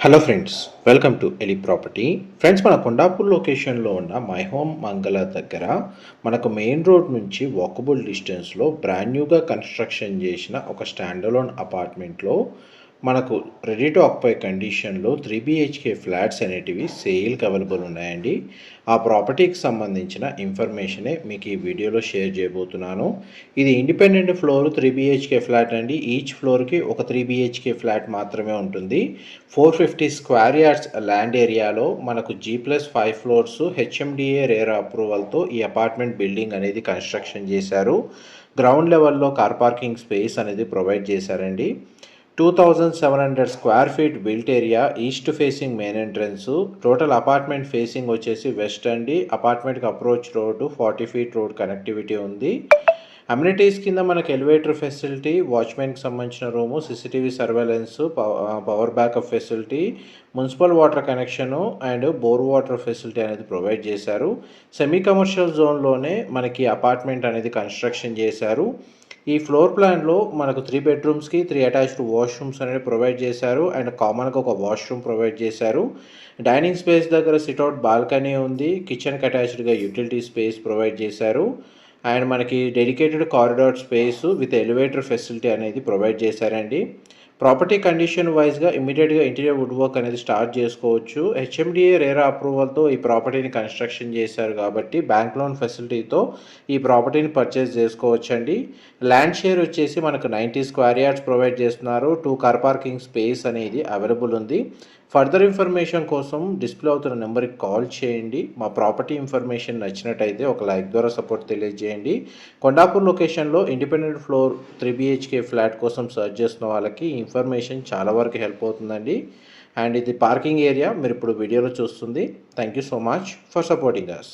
Hello friends, welcome to ఎలి property. Friends, మన కొండాపూర్ లొకేషన్లో ఉన్న మై హోమ్ మంగళ దగ్గర మనకు మెయిన్ రోడ్ నుంచి వాకబుల్ డిస్టెన్స్లో బ్రాండ్ న్యూగా కన్స్ట్రక్షన్ చేసిన ఒక స్టాండలోన్ అపార్ట్మెంట్లో మనకు రెడీ టు ఆక్యుపై కండిషన్లో 3 BHK ఫ్లాట్స్ అనేటివి సేల్కి అవైలబుల్ ఉన్నాయండి. ఆ ప్రాపర్టీకి సంబంధించిన ఇన్ఫర్మేషనే మీకు ఈ వీడియోలో షేర్ చేయబోతున్నాను. ఇది ఇండిపెండెంట్ ఫ్లోర్ 3 BHK ఫ్లాట్ అండి. ఈచ్ ఫ్లోర్కి ఒక 3 BHK ఫ్లాట్ మాత్రమే ఉంటుంది. 450 స్క్వేర్ యార్డ్స్ ల్యాండ్ ఏరియాలో మనకు G+5 ఫ్లోర్స్ HMDA రేర్ అప్రూవల్తో ఈ అపార్ట్మెంట్ బిల్డింగ్ అనేది కన్స్ట్రక్షన్ చేశారు. గ్రౌండ్ లెవెల్లో కార్ పార్కింగ్ స్పేస్ అనేది ప్రొవైడ్ చేశారండి. 2700 square feet built area, east facing main entrance. Total apartment facing వచ్చేసి వెస్ట్ అండి. అపార్ట్మెంట్కి approach road 40 feet road connectivity ఉంది. అమ్యూనిటీస్ కింద మనకు ఎలివేటర్ ఫెసిలిటీ, వాచ్మెన్కి సంబంధించిన room, CCTV surveillance, power backup facility, municipal water connection and bore water facility అనేది provide చేశారు. సెమీ కమర్షియల్ జోన్లోనే మనకి అపార్ట్మెంట్ అనేది కన్స్ట్రక్షన్ చేశారు. ఈ ఫ్లోర్ ప్లాన్లో మనకు 3 బెడ్రూమ్స్కి 3 అటాచ్డ్ వాష్రూమ్స్ అనేది ప్రొవైడ్ చేశారు అండ్ కామన్గా ఒక వాష్రూమ్ ప్రొవైడ్ చేశారు. డైనింగ్ స్పేస్ దగ్గర సిట్అవుట్ బాల్కనీ ఉంది. కిచెన్కి అటాచ్డ్గా యూటిలిటీ స్పేస్ ప్రొవైడ్ చేశారు అండ్ మనకి dedicated corridor space with elevator facility అనేది ప్రొవైడ్ చేశారండి. ప్రాపర్టీ కండిషన్ వైజ్గా ఇమీడియట్గా ఇంటీరియర్ వుడ్ వర్క్ అనేది స్టార్ట్ చేసుకోవచ్చు. HMDA రేరా అప్రూవల్తో ఈ ప్రాపర్టీని కన్స్ట్రక్షన్ చేశారు కాబట్టి బ్యాంక్ లోన్ ఫెసిలిటీతో ఈ ప్రాపర్టీని పర్చేస్ చేసుకోవచ్చండి. ల్యాండ్ షేర్ వచ్చేసి మనకు 90 స్క్వేర్ యార్డ్స్ ప్రొవైడ్ చేస్తున్నారు. 2 కార్ పార్కింగ్ స్పేస్ అనేది అవైలబుల్ ఉంది. ఫర్దర్ ఇన్ఫర్మేషన్ కోసం డిస్ప్లే అవుతున్న నెంబర్కి కాల్ చేయండి. మా ప్రాపర్టీ ఇన్ఫర్మేషన్ నచ్చినట్టయితే ఒక లైక్ ద్వారా సపోర్ట్ తెలియజేయండి. కొండాపూర్ లొకేషన్లో ఇండిపెండెంట్ ఫ్లోర్ 3 BHK ఫ్లాట్ కోసం సర్చ్ చేస్తున్న వాళ్ళకి ఇన్ఫర్మేషన్ చాలా వరకు హెల్ప్ అవుతుందండి. అండ్ ఇది పార్కింగ్ ఏరియా మీరు ఇప్పుడు వీడియోలో చూస్తుంది. Thank you so much for supporting us.